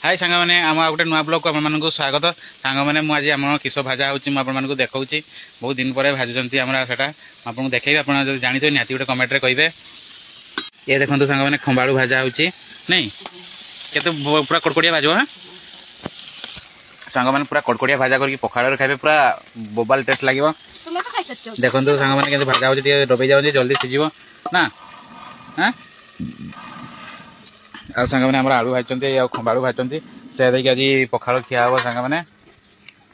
हाय सांग मैंने आम गोटे नुआ ब्लॉग को आपको स्वागत सांग मैंने मुझे आम किस भाजा होती देखा बहुत दिन पर भाजुंट आमटा आपको देखेबी आप जानते निहाती गोटे कमेंट कहे ये देखो सांग मैंने खंबाड़ू भाजा हो नहीं केते पूरा कड़कड़िया भाज हाँ सांग मैंने पूरा कड़कड़िया भाजा करके पखाड़ खाइबे पूरा बोबाल टेस्ट लगे देखो सांग मैंने भाजा हो डबई जाऊँ जल्दी सीझ ना हाँ आ सांग मैंने आलू भाजते खंबाड़ू भाजते से देखिए आज पखाड़ खिया हम सांग मैंने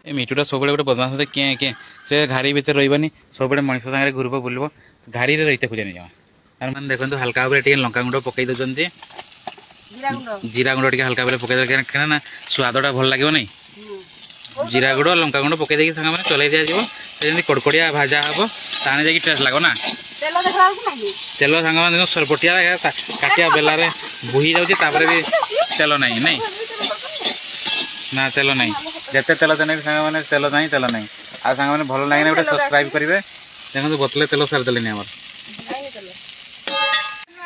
ये मिठूटा सब गोटे बदमाश होते किए किए से घारी भितर रही सब मनीष सागर घूरब बुलब घारी रही खोजेनि जमा मैंने देखो हल्का भाव में लंका गुंड पकई दौरान जीरा गुंड टे हल्का भाव पकई क्या ना स्वादा भल लगे नहीं जीरा गुड़ लंका गुंड पकई देखिए सांग मैंने चलाई दिज्व कड़कड़िया भाजा हम ताने जाकि टेस्ट लगे ना तेल सांग मैंने सरपटिया काटिया बेलार बोही जाऊे भी तेल नहीं नहीं ना तेल नहीं जिते तेल देने सांग मैंने तेल नहीं आ सांग मैंने भल लगे गोटे सब्सक्राइब करेंगे देखो बोतल तेल सारिदेनि आम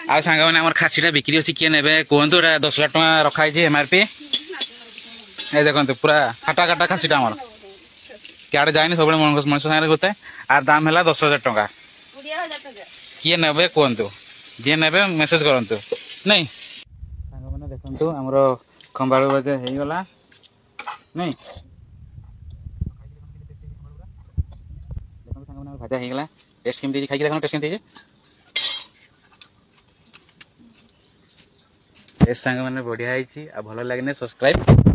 आ सांग मैंने आम खासीटा बिक्री अच्छी किए ने कहतु 10,000 टଙ୍କା रखाई एमआरपी ये देखो पूरा काटा काटा खासीटा आम क्या जाए सब मनुष्य सागर होता है आर दाम है 10,000 टଙ୍କା किए ने कहतु जी ने मेसेज करूँ नहीं सांग मैंने देखु आमर खंबाड़ू भाजा हो गला नहीं भाजा हो गला टेस्ट केमती खाई देखो टेस्ट केमती सांग मैंने बढ़िया भल लगे सब्सक्राइब।